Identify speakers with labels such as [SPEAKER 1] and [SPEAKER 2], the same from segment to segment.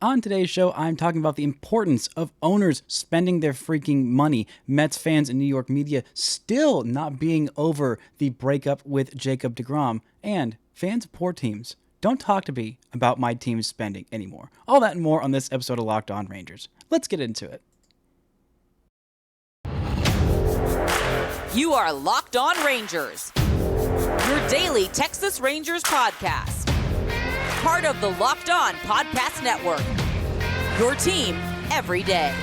[SPEAKER 1] On today's show, I'm talking about the importance of owners spending their freaking money, Mets fans and New York media still not being over the breakup with Jacob deGrom, and fans of poor teams. Don't talk to me about my team's spending anymore. All that and more on this episode of Locked On Rangers. Let's get into it.
[SPEAKER 2] You are Locked On Rangers, your daily Texas Rangers podcast. Part of the Locked On Podcast Network, your team every day.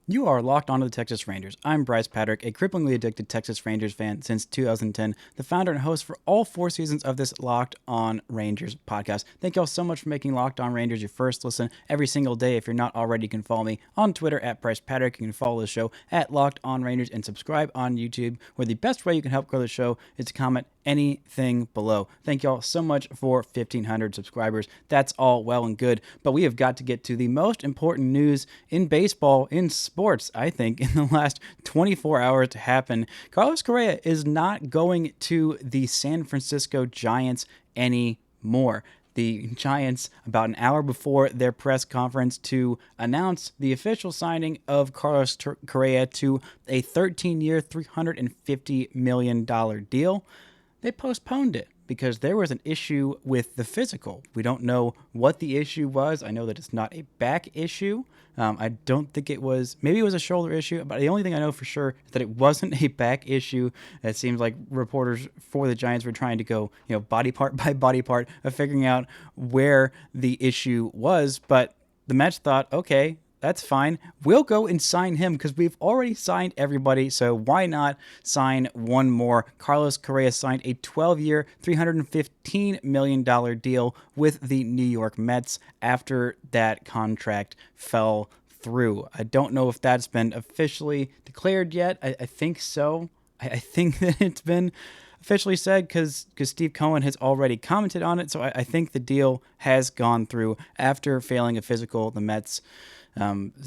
[SPEAKER 1] You are locked onto the Texas Rangers. I'm Bryce Patrick, a cripplingly addicted Texas Rangers fan since 2010, the founder and host for all 4 seasons of this Locked On Rangers podcast. Thank y'all so much for making Locked On Rangers your first listen every single day. If you're not already, you can follow me on Twitter at Bryce Patrick. You can follow the show at Locked On Rangers and subscribe on YouTube, where the best way you can help grow the show is to comment anything below. Thank y'all so much for 1,500 subscribers. That's all well and good, but we have got to get to the most important news in baseball, in sports, I think, in the last 24 hours to happen. Carlos Correa is not going to the San Francisco Giants anymore. The Giants, about an hour before their press conference to announce the official signing of Carlos Correa to a 13-year, $350 million deal, they postponed it because there was an issue with the physical. We don't know what the issue was. I know that it's not a back issue. I don't think it was. Maybe it was a shoulder issue, but the only thing I know for sure is that it wasn't a back issue. It seems like reporters for the Giants were trying to go, body part by body part of figuring out where the issue was. But the Mets thought, okay, that's fine. We'll go and sign him because we've already signed everybody, so why not sign one more? Carlos Correa signed a 12-year, $315 million deal with the New York Mets after that contract fell through. I don't know if that's been officially declared yet. I think so. I think that it's been officially said because Steve Cohen has already commented on it, so I think the deal has gone through after failing a physical. The Mets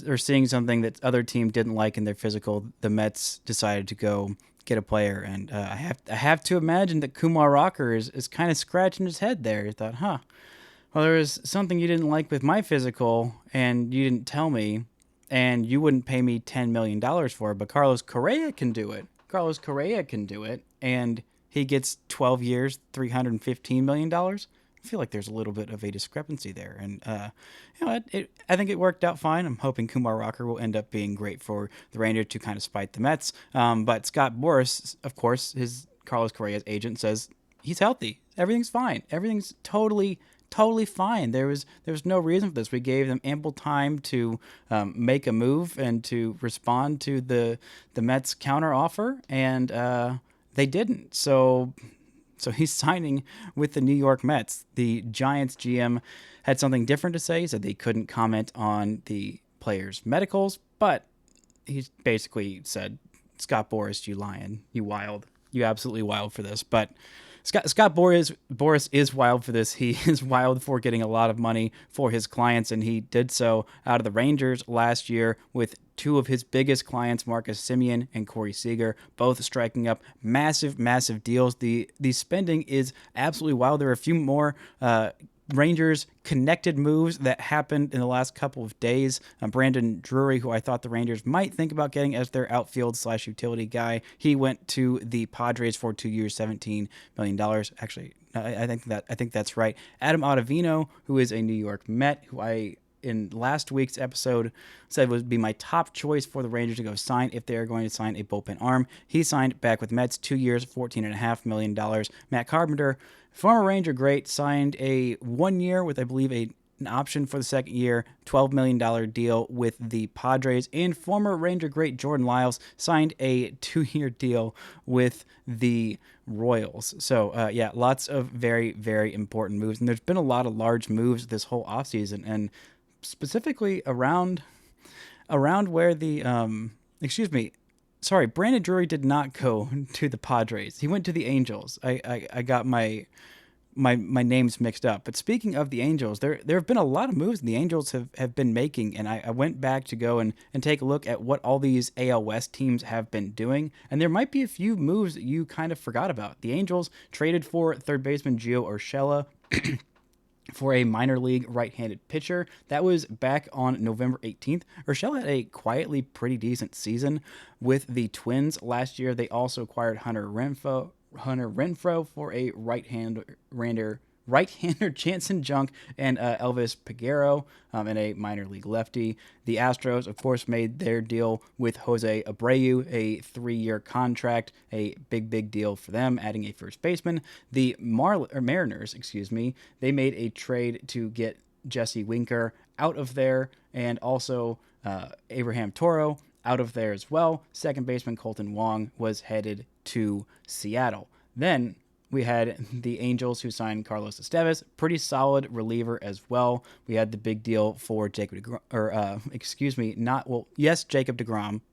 [SPEAKER 1] or seeing something that other team didn't like in their physical, the Mets decided to go get a player. And I have to imagine that Kumar Rocker is kind of scratching his head there. He thought, well, there was something you didn't like with my physical, and you didn't tell me, and you wouldn't pay me $10 million for it, but Carlos Correa can do it. Carlos Correa can do it, and he gets 12 years, $315 million. I feel like there's a little bit of a discrepancy there. And, I think it worked out fine. I'm hoping Kumar Rocker will end up being great for the Rangers to kind of spite the Mets. But Scott Boras, of course, his Carlos Correa's agent, says he's healthy. Everything's fine. Everything's totally fine. There was no reason for this. We gave them ample time to make a move and to respond to the Mets counter offer, and they didn't. So he's signing with the New York Mets. The Giants GM had something different to say. He said they couldn't comment on the players' medicals, but he basically said, Scott Boras, you lying. You wild. You absolutely wild for this. But Scott Boras is wild for this. He is wild for getting a lot of money for his clients, and he did so out of the Rangers last year with 2 of his biggest clients, Marcus Semien and Corey Seager, both striking up massive deals. The spending is absolutely wild. There are a few more Rangers connected moves that happened in the last couple of days. Brandon Drury, who I thought the Rangers might think about getting as their outfield/utility guy, he went to the Padres for 2 years, $17 million. Actually, I think that's right. Adam Ottavino, who is a New York Met, who I in last week's episode said would be my top choice for the Rangers to go sign if they are going to sign a bullpen arm. He signed back with Mets, 2 years, $14.5 million. Matt Carpenter, former Ranger great, signed a 1 year with, I believe, an option for the second year, $12 million deal with the Padres. And former Ranger great Jordan Lyles signed a 2-year deal with the Royals. So, lots of very, very important moves. And there's been a lot of large moves this whole offseason, and specifically around where the Brandon Drury did not go to the Padres. He went to the Angels. I got my my name's mixed up. But speaking of the Angels, there have been a lot of moves the Angels have been making, and I went back to go and take a look at what all these AL West teams have been doing, and there might be a few moves that you kind of forgot about. The Angels traded for third baseman Gio Urshela for a minor league right-handed pitcher. That was back on November 18th. Urshela had a quietly pretty decent season with the Twins last year. They also acquired Hunter Renfroe for a right-hander Jansen Junk and Elvis Peguero and a minor league lefty. The Astros, of course, made their deal with Jose Abreu, a 3-year contract, a big deal for them, adding a first baseman. The Mariners, they made a trade to get Jesse Winker out of there, and also Abraham Toro out of there as well. Second baseman Colton Wong was headed to Seattle. Then we had the Angels who signed Carlos Estevez, pretty solid reliever as well. We had the big deal for Jacob deGrom.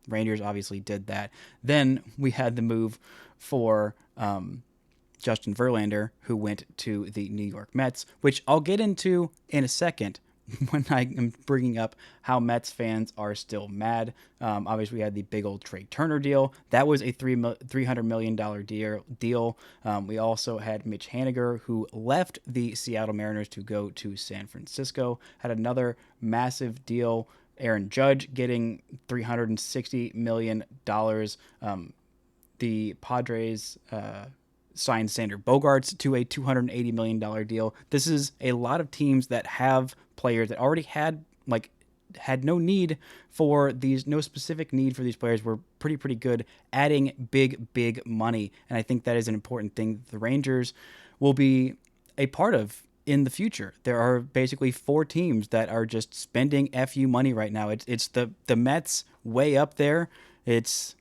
[SPEAKER 1] Rangers obviously did that. Then we had the move for Justin Verlander, who went to the New York Mets, which I'll get into in a second when I am bringing up how Mets fans are still mad. Obviously, we had the big old Trey Turner deal. That was a $300 million deal. We also had Mitch Haniger, who left the Seattle Mariners to go to San Francisco, had another massive deal. Aaron Judge getting $360 million. The Padres signed Sander Bogarts to a $280 million deal. This is a lot of teams that have players that already had no need for these, no specific need for these players. Were pretty good adding big money, and I think that is an important thing that the Rangers will be a part of in the future. There are basically 4 teams that are just spending FU money right now. It's the Mets way up there. It's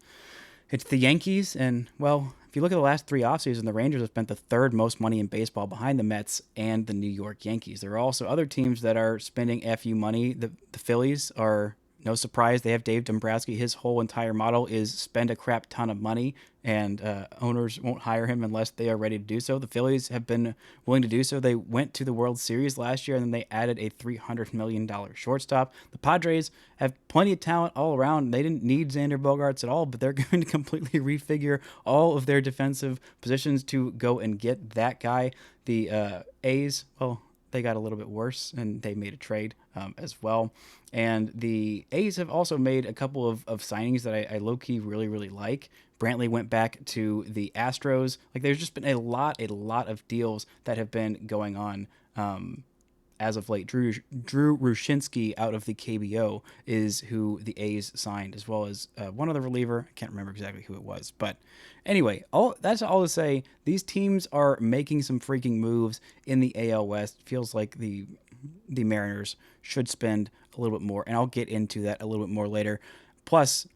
[SPEAKER 1] the Yankees, and well, if you look at the last 3 offseasons, the Rangers have spent the 3rd most money in baseball behind the Mets and the New York Yankees. There are also other teams that are spending FU money. The Phillies are no surprise. They have Dave Dombrowski. His whole entire model is spend a crap ton of money, and owners won't hire him unless they are ready to do so. The Phillies have been willing to do so. They went to the World Series last year, and then they added a $300 million shortstop. The Padres have plenty of talent all around. They didn't need Xander Bogaerts at all, but they're going to completely refigure all of their defensive positions to go and get that guy. The A's, well, they got a little bit worse, and they made a trade as well. And the A's have also made a couple of signings that I low-key really like. Brantley went back to the Astros. There's just been a lot of deals that have been going on as of late. Drew Rushinsky out of the KBO is who the A's signed, as well as one other reliever. I can't remember exactly who it was. But anyway, that's all to say. These teams are making some freaking moves in the AL West. Feels like the Mariners should spend a little bit more, and I'll get into that a little bit more later. Plus,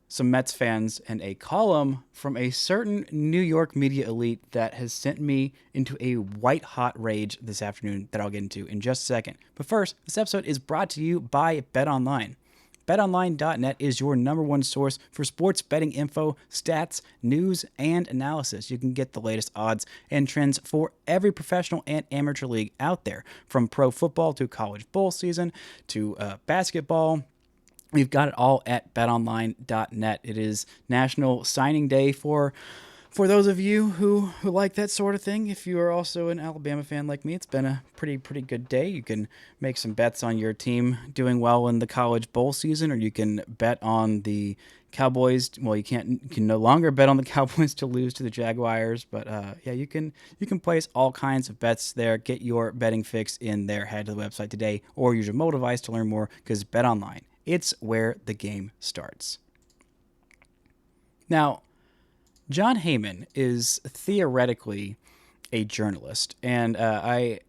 [SPEAKER 1] some Mets fans and a column from a certain New York media elite that has sent me into a white-hot rage this afternoon that I'll get into in just a second. But first, this episode is brought to you by BetOnline. BetOnline.net is your #1 source for sports betting info, stats, news, and analysis. You can get the latest odds and trends for every professional and amateur league out there, from pro football to college bowl season to basketball. We've got it all at betonline.net. It is National Signing Day for those of you who like that sort of thing. If you are also an Alabama fan like me, it's been a pretty good day. You can make some bets on your team doing well in the college bowl season, or you can bet on the Cowboys. Well, you can no longer bet on the Cowboys to lose to the Jaguars, but yeah, you can place all kinds of bets there. Get your betting fix in there. Head to the website today or use your mobile device to learn more, because BetOnline, it's where the game starts. Now, Jon Heyman is theoretically a journalist, and I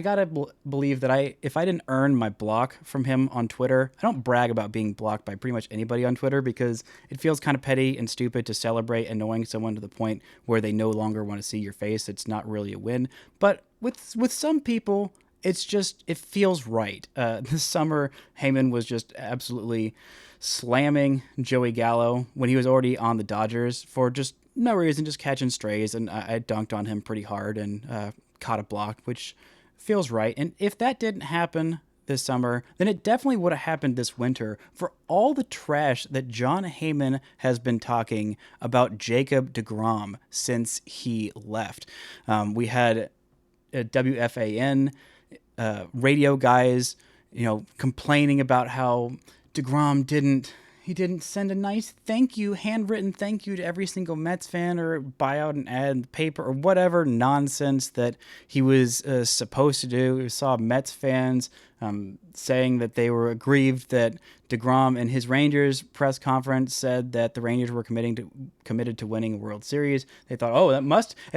[SPEAKER 1] gotta believe that if I didn't earn my block from him on Twitter, I don't brag about being blocked by pretty much anybody on Twitter, because it feels kind of petty and stupid to celebrate annoying someone to the point where they no longer want to see your face. It's not really a win. But with some people, it feels right. This summer, Heyman was just absolutely slamming Joey Gallo when he was already on the Dodgers for just no reason, just catching strays, and I dunked on him pretty hard and caught a block, which feels right. And if that didn't happen this summer, then it definitely would have happened this winter for all the trash that Jon Heyman has been talking about Jacob deGrom since he left. We had WFAN radio guys, complaining about how deGrom didn't send a nice handwritten thank you to every single Mets fan, or buy out an ad in the paper, or whatever nonsense that he was supposed to do. We saw Mets fans saying that they were aggrieved that deGrom in his Rangers press conference said that the Rangers were committed to winning a World Series. They thought, oh, it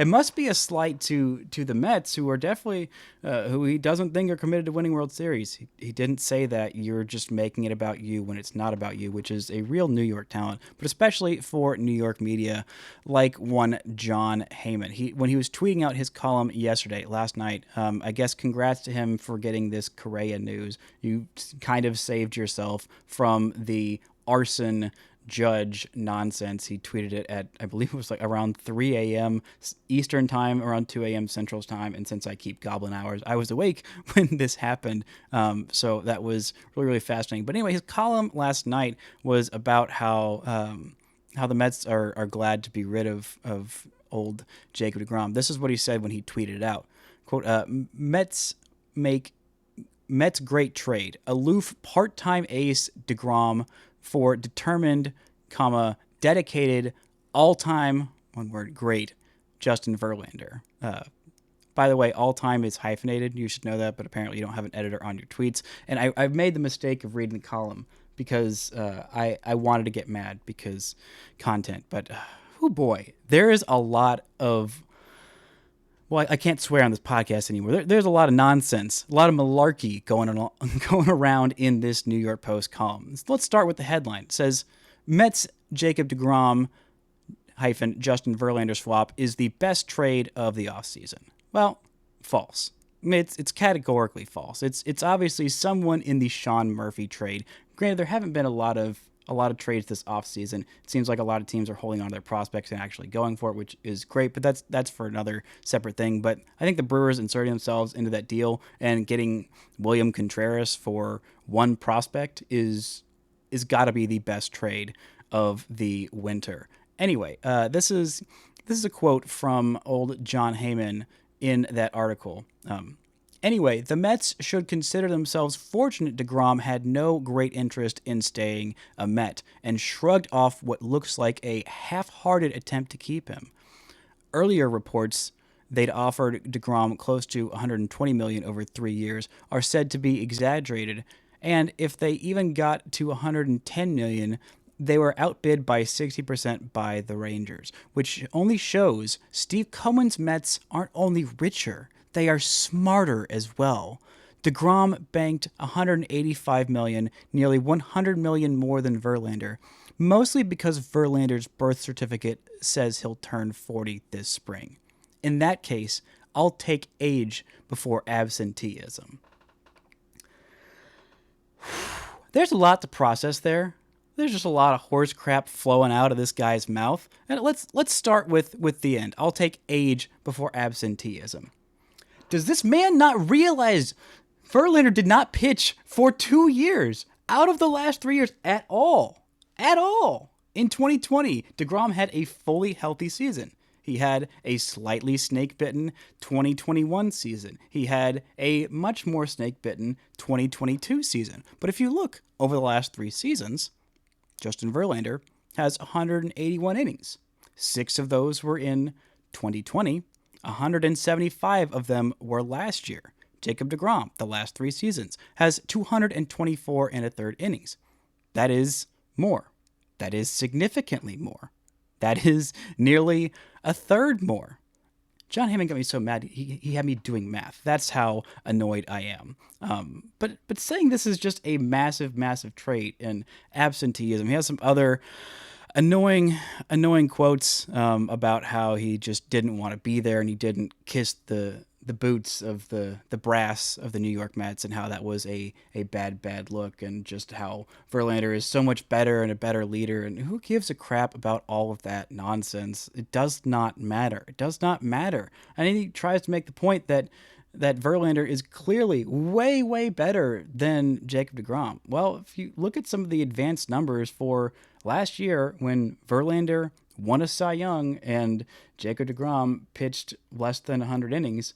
[SPEAKER 1] must be a slight to the Mets, who are definitely who he doesn't think are committed to winning World Series. He didn't say that. You're just making it about you when it's not about you, which is a real New York talent, but especially for New York media like one Jon Heyman. When he was tweeting out his column last night, I guess congrats to him for getting this Correa news. You kind of saved yourself from the arson judge nonsense. He tweeted it at, I believe it was like around 3 a.m. Eastern time, around 2 a.m. Central time. And since I keep goblin hours, I was awake when this happened. So that was really, really fascinating. But anyway, his column last night was about how the Mets are glad to be rid of old Jacob deGrom. This is what he said when he tweeted it out. Quote, Mets great trade. Aloof part-time ace deGrom for determined, dedicated, all-time, one word, great, Justin Verlander. By the way, all-time is hyphenated. You should know that, but apparently you don't have an editor on your tweets. And I've made the mistake of reading the column because I wanted to get mad because content. But, oh boy, there is a lot of... Well, I can't swear on this podcast anymore. There's a lot of nonsense, a lot of malarkey going around in this New York Post column. Let's start with the headline. It says, Mets Jacob deGrom - Justin Verlander swap is the best trade of the offseason. Well, false. It's categorically false. It's obviously someone in the Sean Murphy trade. Granted, there haven't been a lot of trades this offseason. It seems like a lot of teams are holding on to their prospects and actually going for it, which is great, but that's for another separate thing. But I think the Brewers inserting themselves into that deal and getting William Contreras for one prospect is got to be the best trade of the winter. Anyway, this is a quote from old Jon Heyman in that article. Anyway, the Mets should consider themselves fortunate deGrom had no great interest in staying a Met and shrugged off what looks like a half-hearted attempt to keep him. Earlier reports they'd offered deGrom close to $120 million over 3 years are said to be exaggerated, and if they even got to $110 million, they were outbid by 60% by the Rangers, which only shows Steve Cohen's Mets aren't only richer, they are smarter as well. deGrom banked $185 million, nearly $100 million more than Verlander, mostly because Verlander's birth certificate says he'll turn 40 this spring. In that case, I'll take age before absenteeism. There's a lot to process there. There's just a lot of horse crap flowing out of this guy's mouth. And let's start with the end. I'll take age before absenteeism. Does this man not realize Verlander did not pitch for 2 years out of the last 3 years at all? At all. In 2020, deGrom had a fully healthy season. He had a slightly snake-bitten 2021 season. He had a much more snake-bitten 2022 season. But if you look over the last 3 seasons, Justin Verlander has 181 innings. 6 of those were in 2020. 175 of them were last year. Jacob deGrom, the last 3 seasons, has 224 1/3 innings. That is more. That is significantly more. That is nearly a third more. Jon Heyman got me so mad, he had me doing math. That's how annoyed I am. But saying this is just a massive, massive trait in absenteeism. He has some other annoying quotes about how he just didn't want to be there and he didn't kiss the the boots of the brass of the New York Mets and how that was a bad look, and just how Verlander is so much better and a better leader. And who gives a crap about all of that nonsense? It does not matter. It does not matter. And he tries to make the point that Verlander is clearly way better than Jacob deGrom. Well, if you look at some of the advanced numbers for last year when Verlander won a Cy Young and Jacob deGrom pitched less than 100 innings,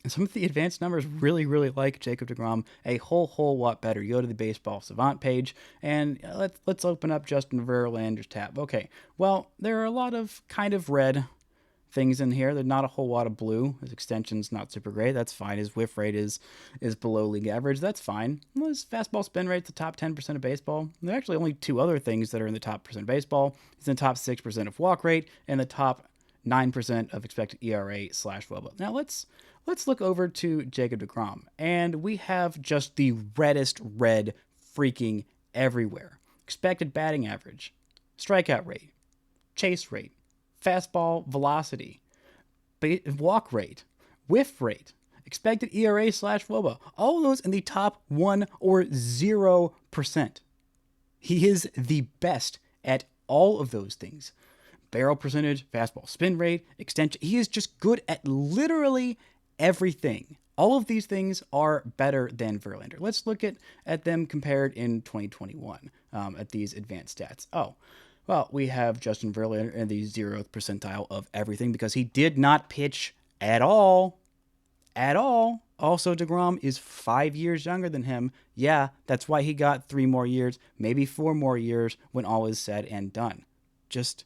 [SPEAKER 1] some of the advanced numbers really like Jacob deGrom a whole lot better. You go to the Baseball Savant page and let's open up Justin Verlander's tab. Okay, well, there are a lot of kind of red things in here. There's not a whole lot of blue. His extension's not super great. That's fine. His whiff rate is below league average. That's fine. Well, his fastball spin rate's the top 10% of baseball. There are actually only two other things that are in the top percent of baseball. He's in the top 6% of walk rate and the top 9% of expected ERA/WOBA. Now let's look over to Jacob deGrom, and we have just the reddest red freaking everywhere. Expected batting average, strikeout rate, chase rate, fastball velocity, walk rate, whiff rate, expected ERA/WOBA, all of those in the top 1 or 0%. He is the best at all of those things. Barrel percentage, fastball spin rate, extension. He is just good at literally everything. All of these things are better than Verlander. Let's look at them compared in 2021 at these advanced stats. Oh, well, we have Justin Verlander in the 0th percentile of everything because he did not pitch at all. At all. Also, deGrom is 5 years younger than him. Yeah, that's why he got 3 more years, maybe 4 more years when all is said and done. Just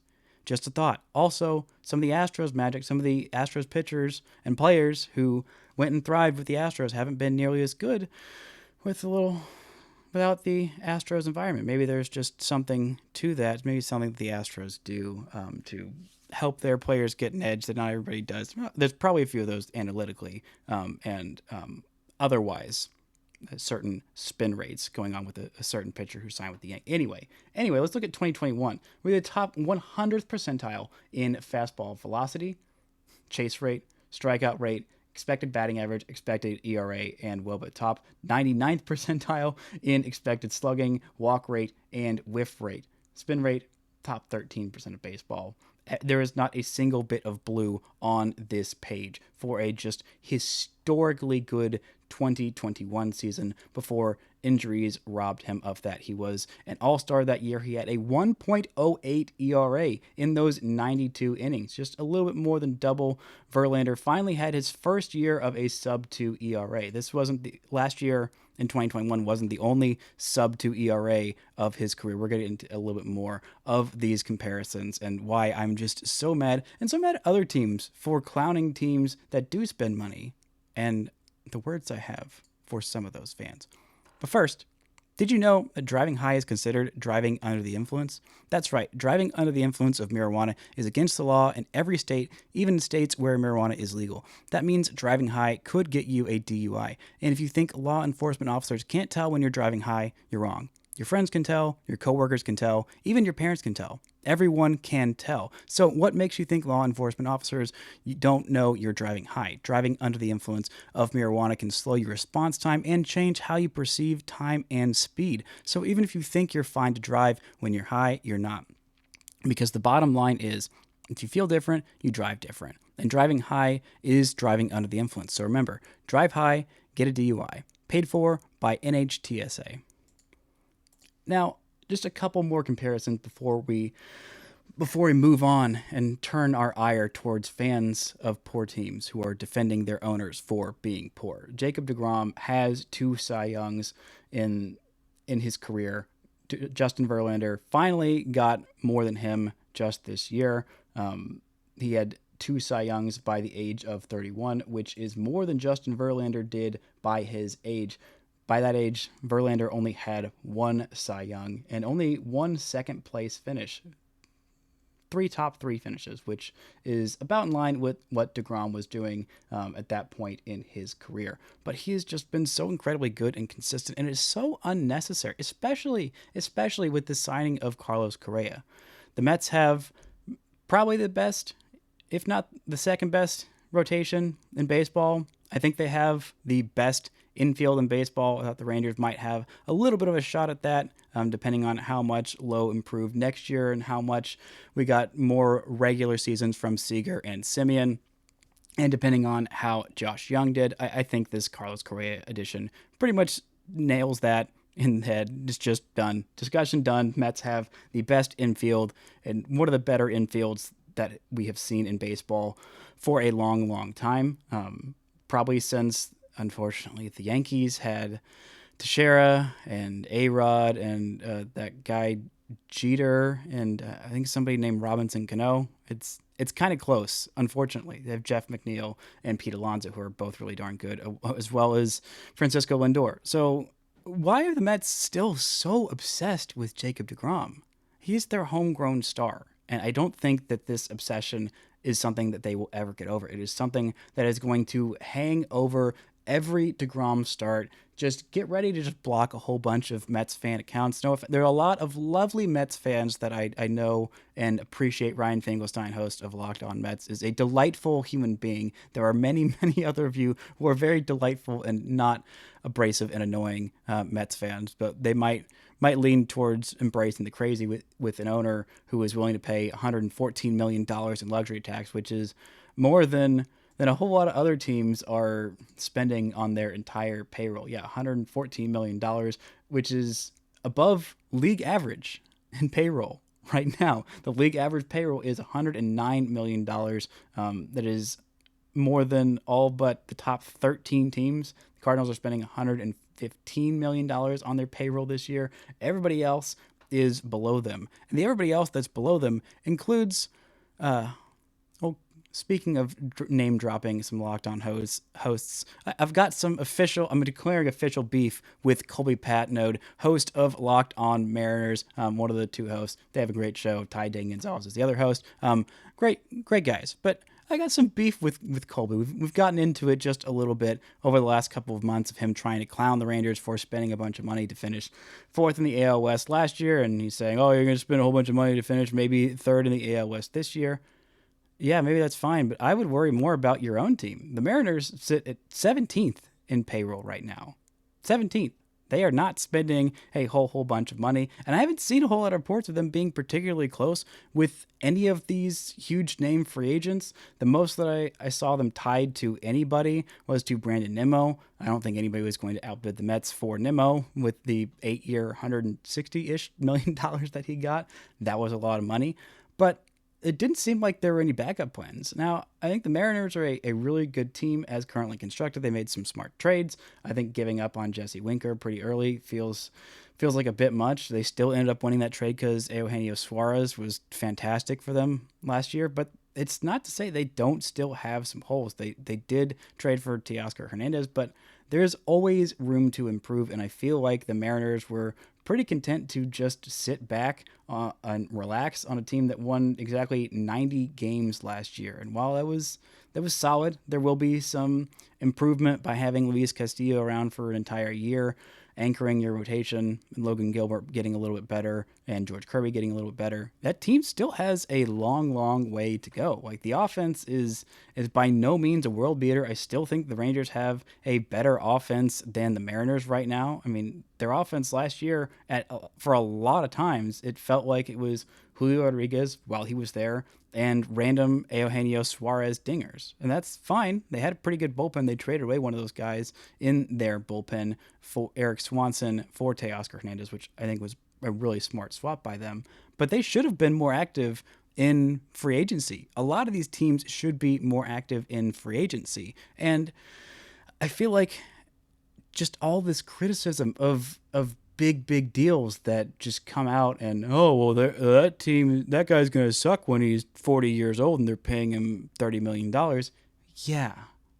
[SPEAKER 1] a thought. Also, some of the Astros magic, some of the Astros pitchers and players who went and thrived with the Astros haven't been nearly as good without the Astros environment. Maybe there's just something to that. Maybe something that the Astros do to help their players get an edge that not everybody does. There's probably a few of those analytically and otherwise. Certain spin rates going on with a certain pitcher who signed with the Yankees. Anyway, let's look at 2021. We're the top 100th percentile in fastball velocity, chase rate, strikeout rate, expected batting average, expected ERA, and WOBA. Top 99th percentile in expected slugging, walk rate, and whiff rate. Spin rate, top 13% of baseball. There is not a single bit of blue on this page for a just historically good 2021 season before injuries robbed him of that. He was an all-star that year. He had a 1.08 ERA in those 92 innings, just a little bit more than double. Verlander finally had his first year of a sub-2 ERA. This wasn't the last year in 2021 wasn't the only sub-2 ERA of his career. We're getting into a little bit more of these comparisons and why I'm just so mad, and so mad at other teams for clowning teams that do spend money, and the words I have for some of those fans. But first, did you know that driving high is considered driving under the influence? That's right, driving under the influence of marijuana is against the law in every state, even in states where marijuana is legal. That means driving high could get you a DUI. And if you think law enforcement officers can't tell when you're driving high, you're wrong. Your friends can tell, your coworkers can tell, even your parents can tell. Everyone can tell. So what makes you think law enforcement officers don't know you're driving high? Driving under the influence of marijuana can slow your response time and change how you perceive time and speed. So even if you think you're fine to drive when you're high, you're not. Because the bottom line is, if you feel different, you drive different. And driving high is driving under the influence. So remember, drive high, get a DUI. Paid for by NHTSA. Now, just a couple more comparisons before we move on and turn our ire towards fans of poor teams who are defending their owners for being poor. Jacob deGrom has 2 Cy Youngs in his career. Justin Verlander finally got more than him just this year. He had 2 Cy Youngs by the age of 31, which is more than Justin Verlander did by his age. By that age, Verlander only had 1 Cy Young and only 1 second place finish. 3 top 3 finishes, which is about in line with what deGrom was doing at that point in his career. But he has just been so incredibly good and consistent, and it is so unnecessary, especially with the signing of Carlos Correa. The Mets have probably the best, if not the second best, rotation in baseball. I think they have the best infield in baseball. I thought the Rangers might have a little bit of a shot at that, depending on how much Lowe improved next year and how much we got more regular seasons from Seager and Simeon. And depending on how Josh Young did, I think this Carlos Correa addition pretty much nails that in the head. It's just done. Discussion done. Mets have the best infield and one of the better infields that we have seen in baseball for a long, long time. Probably since, unfortunately, the Yankees had Teixeira and A-Rod and that guy Jeter and I think somebody named Robinson Cano. It's kind of close, unfortunately. They have Jeff McNeil and Pete Alonso, who are both really darn good, as well as Francisco Lindor. So why are the Mets still so obsessed with Jacob deGrom? He's their homegrown star, and I don't think that this obsession is something that they will ever get over. It is something that is going to hang over every deGrom start. Just get ready to just block a whole bunch of Mets fan accounts. No, there are a lot of lovely Mets fans that I know and appreciate. Ryan Finkelstein, host of Locked On Mets, is a delightful human being. There are many, many other of you who are very delightful and not abrasive and annoying Mets fans, but they might lean towards embracing the crazy with an owner who is willing to pay $114 million in luxury tax, which is more than a whole lot of other teams are spending on their entire payroll. Yeah, $114 million, which is above league average in payroll right now. The league average payroll is $109 million. That is more than all but the top 13 teams. The Cardinals are spending $115 million on their payroll this year. Everybody else is below them. And the everybody else that's below them includes... Speaking of name dropping some Locked On hosts, I've got I'm declaring official beef with Colby Patnode, host of Locked On Mariners, one of the two hosts. They have a great show. Ty Dane Gonzalez is the other host. Great guys. But I got some beef with Colby. We've gotten into it just a little bit over the last couple of months of him trying to clown the Rangers for spending a bunch of money to finish fourth in the AL West last year. And he's saying, oh, you're going to spend a whole bunch of money to finish maybe third in the AL West this year. Yeah, maybe that's fine, but I would worry more about your own team. The Mariners sit at 17th in payroll right now. 17th. They are not spending a whole bunch of money, and I haven't seen a whole lot of reports of them being particularly close with any of these huge name free agents. The most that I saw them tied to anybody was to Brandon Nimmo. I don't think anybody was going to outbid the Mets for Nimmo with the 8-year, $160-ish million that he got. That was a lot of money, but it didn't seem like there were any backup plans. Now, I think the Mariners are a really good team as currently constructed. They made some smart trades. I think giving up on Jesse Winker pretty early feels like a bit much. They still ended up winning that trade because Eugenio Suarez was fantastic for them last year, but it's not to say they don't still have some holes. They did trade for Teoscar Hernandez, but there's always room to improve, and I feel like the Mariners were pretty content to just sit back and relax on a team that won exactly 90 games last year. And while that was solid, there will be some improvement by having Luis Castillo around for an entire year, anchoring your rotation, and Logan Gilbert getting a little bit better, and George Kirby getting a little bit better. That team still has a long way to go. Like, the offense is by no means a world beater. I still think the Rangers have a better offense than the Mariners right now. I mean, their offense last year, for a lot of times, it felt like it was Julio Rodriguez while he was there and random Eugenio Suarez dingers. And that's fine. They had a pretty good bullpen. They traded away one of those guys in their bullpen for Eric Swanson for Teoscar Hernandez, which I think was a really smart swap by them. But they should have been more active in free agency. A lot of these teams should be more active in free agency. And I feel like just all this criticism of big deals that just come out and, oh, well, that guy's going to suck when he's 40 years old and they're paying him $30 million.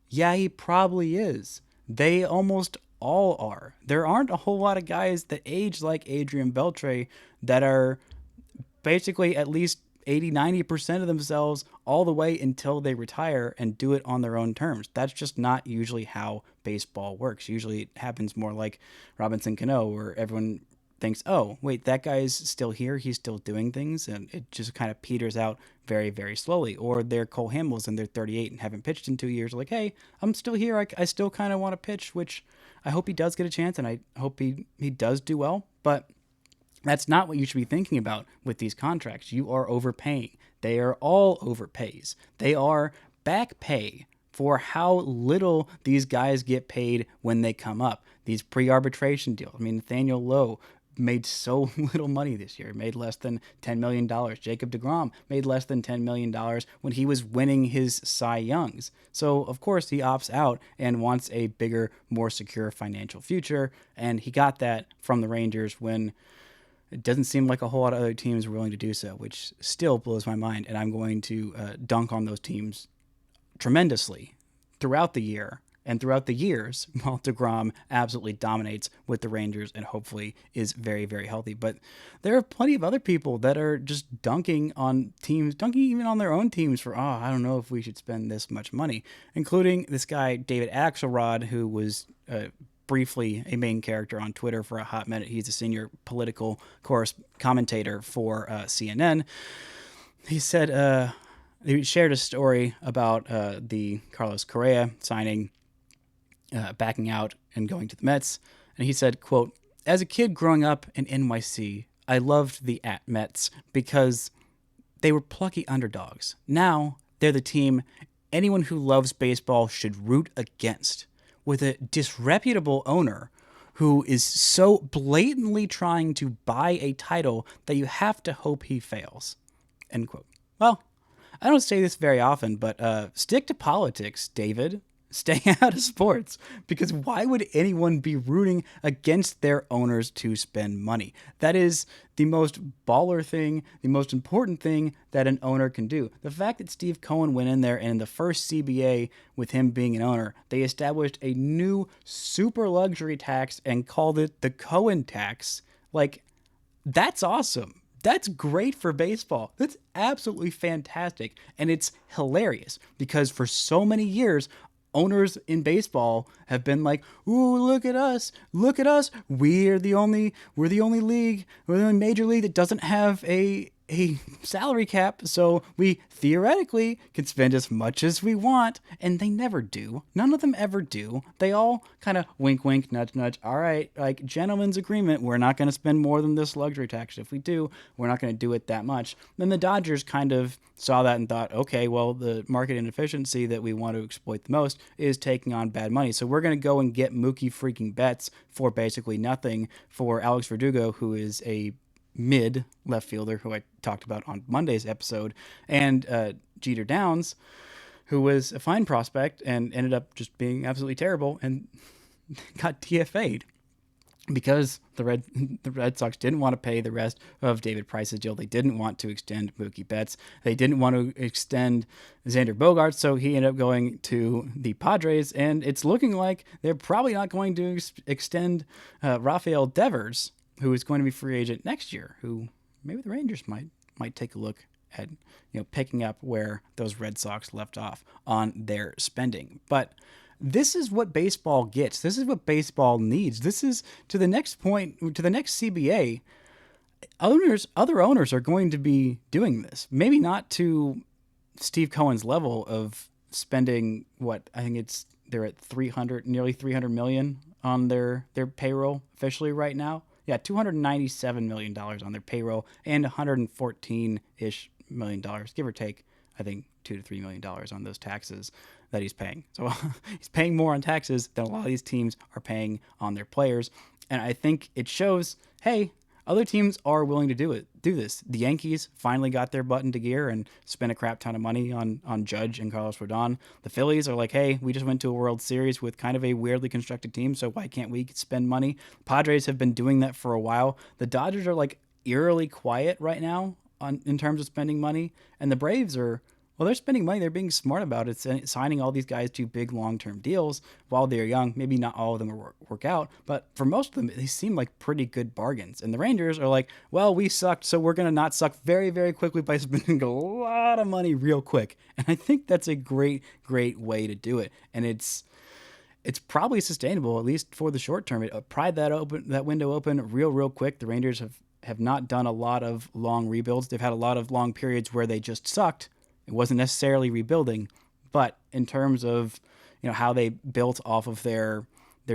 [SPEAKER 1] Yeah, he probably is. They almost all are. There aren't a whole lot of guys that age like Adrian Beltre that are basically at least 80-90% of themselves all the way until they retire and do it on their own terms. That's just not usually how baseball works. Usually it happens more like Robinson Cano, where thinks, oh, wait, that guy's still here. He's still doing things. And it just kind of peters out very, very slowly. Or they're Cole Hamels and they're 38 and haven't pitched in 2 years. Like, hey, I'm still here. I still kind of want to pitch, which I hope he does get a chance. And I hope he does do well. But that's not what you should be thinking about with these contracts. You are overpaying. They are all overpays. They are back pay for how little these guys get paid when they come up. These pre-arbitration deals. I mean, Nathaniel Lowe made so little money this year. He made less than $10 million. Jacob deGrom made less than $10 million when he was winning his Cy Youngs. So, of course, he opts out and wants a bigger, more secure financial future. And he got that from the Rangers when it doesn't seem like a whole lot of other teams were willing to do so, which still blows my mind. And I'm going to dunk on those teams tremendously throughout the year and throughout the years while deGrom absolutely dominates with the Rangers and hopefully is very, very healthy. But there are plenty of other people that are just dunking on teams, dunking even on their own teams for, I don't know if we should spend this much money, including this guy, David Axelrod, who was briefly a main character on Twitter for a hot minute. He's a senior political commentator for CNN. He said, he shared a story about the Carlos Correa signing, backing out and going to the Mets. And he said, quote, "As a kid growing up in NYC, I loved the Mets because they were plucky underdogs. Now they're the team anyone who loves baseball should root against, with a disreputable owner who is so blatantly trying to buy a title that you have to hope he fails." End quote. Well, I don't say this very often, but stick to politics, David. Stay out of sports, because why would anyone be rooting against their owners to spend money? That is the most baller thing, the most important thing that an owner can do. The fact that Steve Cohen went in there and in the first CBA with him being an owner, they established a new super luxury tax and called it the Cohen tax. Like, that's awesome. That's great for baseball. That's absolutely fantastic. And it's hilarious because for so many years, owners in baseball have been like, "Ooh, look at us. Look at us. We're the only league, we're the only major league that doesn't have a salary cap, so we theoretically can spend as much as we want." And they never do. None of them ever do. They all kind of wink, wink, nudge, nudge. All right, like gentleman's agreement, we're not going to spend more than this luxury tax. If we do, we're not going to do it that much. Then the Dodgers kind of saw that and thought, okay, well, the market inefficiency that we want to exploit the most is taking on bad money. So we're going to go and get Mookie freaking Betts for basically nothing for Alex Verdugo, who is a mid left fielder who I talked about on Monday's episode, and Jeter Downs, who was a fine prospect and ended up just being absolutely terrible and got DFA'd because the Red Sox didn't want to pay the rest of David Price's deal. They didn't want to extend Mookie Betts. They didn't want to extend Xander Bogaerts, so he ended up going to the Padres, and it's looking like they're probably not going to extend Rafael Devers, who is going to be free agent next year, who maybe the Rangers might take a look at, picking up where those Red Sox left off on their spending. But this is what baseball gets. This is what baseball needs. This is to the next point, to the next CBA. Other owners are going to be doing this. Maybe not to Steve Cohen's level of spending what I think they're at nearly 300 million on their payroll officially right now. Yeah, $297 million on their payroll and $114-ish million, give or take, I think, $2 to $3 million on those taxes that he's paying. So he's paying more on taxes than a lot of these teams are paying on their players. And I think it shows, hey, other teams are willing to do this. The Yankees finally got their butt into gear and spent a crap ton of money on Judge and Carlos Rodon. The Phillies are like, hey, we just went to a World Series with kind of a weirdly constructed team, so why can't we spend money? Padres have been doing that for a while. The Dodgers are like eerily quiet right now in terms of spending money, and the Braves are, well, they're spending money. They're being smart about it, signing all these guys to big long-term deals while they're young. Maybe not all of them will work out, but for most of them, they seem like pretty good bargains. And the Rangers are like, well, we sucked, so we're going to not suck very, very quickly by spending a lot of money real quick. And I think that's a great, great way to do it. And it's it's probably sustainable, at least for the short term. It pried that window open real quick. The Rangers have not done a lot of long rebuilds. They've had a lot of long periods where they just sucked. It wasn't necessarily rebuilding, but in terms of how they built off of their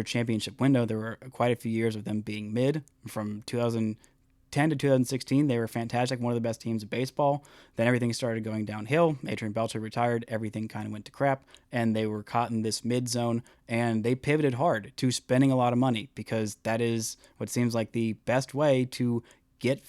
[SPEAKER 1] championship window, there were quite a few years of them being mid. From 2010 to 2016, they were fantastic, one of the best teams of baseball. Then everything started going downhill. Adrian Beltre retired. Everything kind of went to crap, and they were caught in this mid zone, and they pivoted hard to spending a lot of money because that is what seems like the best way to get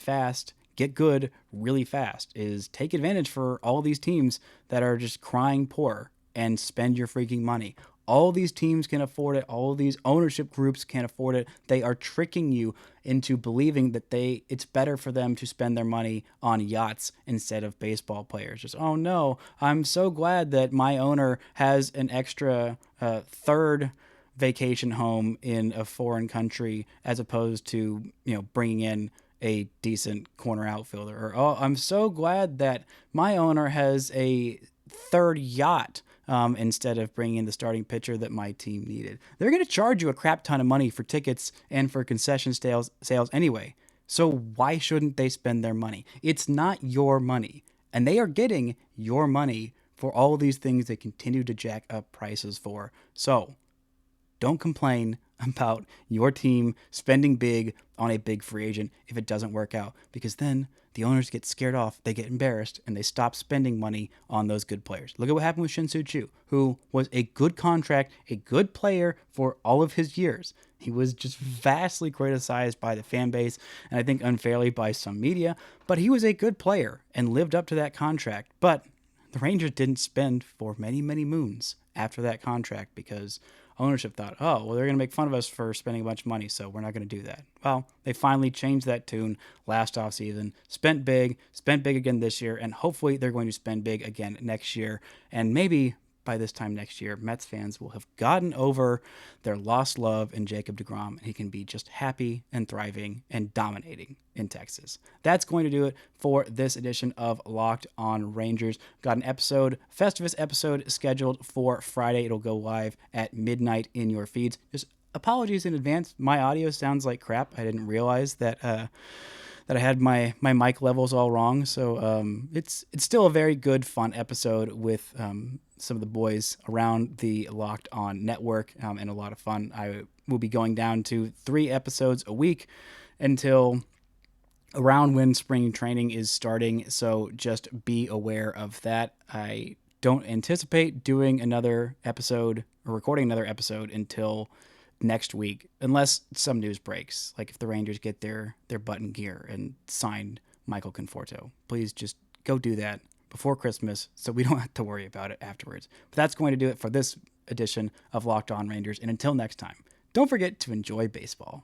[SPEAKER 1] good really fast, is take advantage for all these teams that are just crying poor and spend your freaking money. All these teams can afford it. All these ownership groups can afford it. They are tricking you into believing that it's better for them to spend their money on yachts instead of baseball players. Just, oh no, I'm so glad that my owner has an extra third vacation home in a foreign country as opposed to, bringing in a decent corner outfielder. Or, oh, I'm so glad that my owner has a third yacht instead of bringing in the starting pitcher that my team needed. They're going to charge you a crap ton of money for tickets and for concession sales anyway. So why shouldn't they spend their money? It's not your money. And they are getting your money for all of these things they continue to jack up prices for. So don't complain about your team spending big on a big free agent if it doesn't work out, because then the owners get scared off, they get embarrassed, and they stop spending money on those good players. Look at what happened with Shin-Soo Choo, who was a good contract, a good player for all of his years. He was just vastly criticized by the fan base, and I think unfairly by some media, but he was a good player and lived up to that contract. But the Rangers didn't spend for many, many moons after that contract because ownership thought, oh, well, they're going to make fun of us for spending a bunch of money, so we're not going to do that. Well, they finally changed that tune last offseason, spent big again this year, and hopefully they're going to spend big again next year. And maybe by this time next year, Mets fans will have gotten over their lost love in Jacob deGrom, and he can be just happy and thriving and dominating in Texas. That's going to do it for this edition of Locked on Rangers. Got an Festivus episode scheduled for Friday. It'll go live at midnight in your feeds. Just apologies in advance. My audio sounds like crap. I didn't realize that I had my mic levels all wrong. So it's still a very good, fun episode with some of the boys around the Locked On network, and a lot of fun. I will be going down to 3 episodes a week until around when spring training is starting. So just be aware of that. I don't anticipate doing another episode or recording another episode until next week, unless some news breaks, like if the Rangers get their butt in gear and sign Michael Conforto. Please just go do that before Christmas so we don't have to worry about it afterwards. But that's going to do it for this edition of Locked On Rangers, and until next time, don't forget to enjoy baseball.